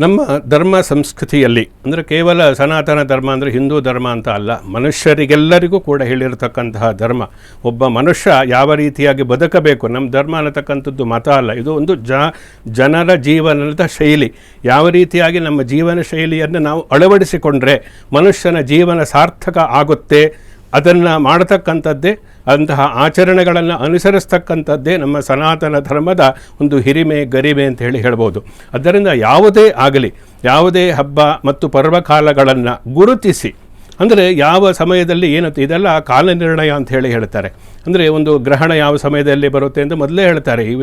ನಮ್ಮ ಧರ್ಮ ಸಂಸ್ಕೃತಿಯಲ್ಲಿ ಅಂದರೆ ಕೇವಲ ಸನಾತನ ಧರ್ಮ ಅಂದರೆ ಹಿಂದೂ ಧರ್ಮ ಅಂತ ಅಲ್ಲ, ಮನುಷ್ಯರಿಗೆಲ್ಲರಿಗೂ ಕೂಡ ಹೇಳಿರತಕ್ಕಂತಹ ಧರ್ಮ. ಒಬ್ಬ ಮನುಷ್ಯ ಯಾವ ರೀತಿಯಾಗಿ ಬದುಕಬೇಕು, ನಮ್ಮ ಧರ್ಮ ಅನ್ನತಕ್ಕಂಥದ್ದು ಮತ ಅಲ್ಲ, ಇದು ಒಂದು ಜನರ ಜೀವನದ ಶೈಲಿ. ಯಾವ ರೀತಿಯಾಗಿ ನಮ್ಮ ಜೀವನ ಶೈಲಿಯನ್ನು ನಾವು ಅಳವಡಿಸಿಕೊಂಡ್ರೆ ಮನುಷ್ಯನ ಜೀವನ ಸಾರ್ಥಕ ಆಗುತ್ತೆ, ಅದನ್ನು ಮಾಡತಕ್ಕಂಥದ್ದೇ, ಅಂತಹ ಆಚರಣೆಗಳನ್ನು ಅನುಸರಿಸ್ತಕ್ಕಂಥದ್ದೇ ನಮ್ಮ ಸನಾತನ ಧರ್ಮದ ಒಂದು ಹಿರಿಮೆ ಗರಿಮೆ ಅಂತ ಹೇಳ್ಬೋದು. ಆದ್ದರಿಂದ ಯಾವುದೇ ಆಗಲಿ, ಯಾವುದೇ ಹಬ್ಬ ಮತ್ತು ಪರ್ವಕಾಲಗಳನ್ನು ಗುರುತಿಸಿ, ಅಂದರೆ ಯಾವ ಸಮಯದಲ್ಲಿ ಏನಂತ, ಇದೆಲ್ಲ ಕಾಲ ನಿರ್ಣಯ ಅಂತ ಹೇಳ್ತಾರೆ. ಅಂದರೆ ಒಂದು ಗ್ರಹಣ ಯಾವ ಸಮಯದಲ್ಲಿ ಬರುತ್ತೆ ಅಂತ ಮೊದಲೇ ಹೇಳ್ತಾರೆ. ಈ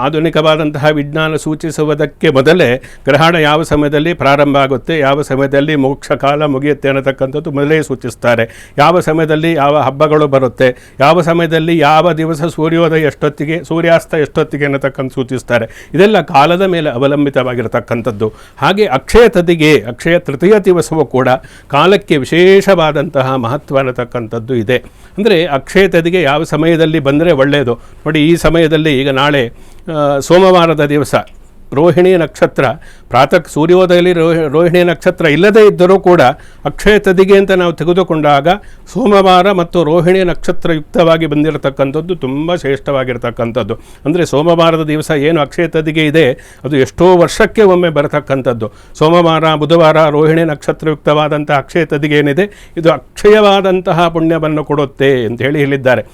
ಆಧುನಿಕವಾದಂತಹ ವಿಜ್ಞಾನ ಸೂಚಿಸುವುದಕ್ಕೆ ಮೊದಲೇ ಗ್ರಹಣ ಯಾವ ಸಮಯದಲ್ಲಿ ಪ್ರಾರಂಭ ಆಗುತ್ತೆ, ಯಾವ ಸಮಯದಲ್ಲಿ ಮೋಕ್ಷ ಕಾಲ ಮುಗಿಯುತ್ತೆ ಅನ್ನತಕ್ಕಂಥದ್ದು ಮೊದಲೇ ಸೂಚಿಸ್ತಾರೆ. ಯಾವ ಸಮಯದಲ್ಲಿ ಯಾವ ಹಬ್ಬಗಳು ಬರುತ್ತೆ, ಯಾವ ಸಮಯದಲ್ಲಿ ಯಾವ ದಿವಸ ಸೂರ್ಯೋದಯ ಎಷ್ಟೊತ್ತಿಗೆ, ಸೂರ್ಯಾಸ್ತ ಎಷ್ಟೊತ್ತಿಗೆ ಅನ್ನತಕ್ಕಂಥ ಸೂಚಿಸ್ತಾರೆ. ಇದೆಲ್ಲ ಕಾಲದ ಮೇಲೆ ಅವಲಂಬಿತವಾಗಿರತಕ್ಕಂಥದ್ದು. ಹಾಗೆ ಅಕ್ಷಯ ತೃತೀಯ ದಿವಸವೂ ಕೂಡ ಕಾಲಕ್ಕೆ ವಿಶೇಷವಾದಂತಹ ಮಹತ್ವ ಅನ್ನತಕ್ಕಂಥದ್ದು ಇದೆ. ಅಂದರೆ ಅಕ್ಷಯ ತದಿಗೆ ಯಾವ ಸಮಯದಲ್ಲಿ ಬಂದರೆ ಒಳ್ಳೆಯದು ನೋಡಿ. ಈ ಸಮಯದಲ್ಲಿ ಈಗ ನಾಳೆ ಸೋಮವಾರದ ದಿವಸ ರೋಹಿಣಿ ನಕ್ಷತ್ರ, ಪ್ರಾತಃ ಸೂರ್ಯೋದಯದಲ್ಲಿ ರೋಹಿಣಿ ನಕ್ಷತ್ರ ಇಲ್ಲದೇ ಇದ್ದರೂ ಕೂಡ ಅಕ್ಷಯ ತದಿಗೆ ಅಂತ ನಾವು ತೆಗೆದುಕೊಂಡಾಗ ಸೋಮವಾರ ಮತ್ತು ರೋಹಿಣಿ ನಕ್ಷತ್ರ ಯುಕ್ತವಾಗಿ ಬಂದಿರತಕ್ಕಂಥದ್ದು ತುಂಬ ಶ್ರೇಷ್ಠವಾಗಿರ್ತಕ್ಕಂಥದ್ದು. ಅಂದರೆ ಸೋಮವಾರದ ದಿವಸ ಏನು ಅಕ್ಷಯ ತದಿಗೆ ಇದೆ ಅದು ಎಷ್ಟೋ ವರ್ಷಕ್ಕೆ ಒಮ್ಮೆ ಬರತಕ್ಕಂಥದ್ದು. ಸೋಮವಾರ, ಬುಧವಾರ ರೋಹಿಣಿ ನಕ್ಷತ್ರಯುಕ್ತವಾದಂಥ ಅಕ್ಷಯ ತದಿಗೆ ಏನಿದೆ ಇದು ಅಕ್ಷಯವಾದಂತಹ ಪುಣ್ಯವನ್ನು ಕೊಡುತ್ತೆ ಅಂತ ಹೇಳಿದ್ದಾರೆ.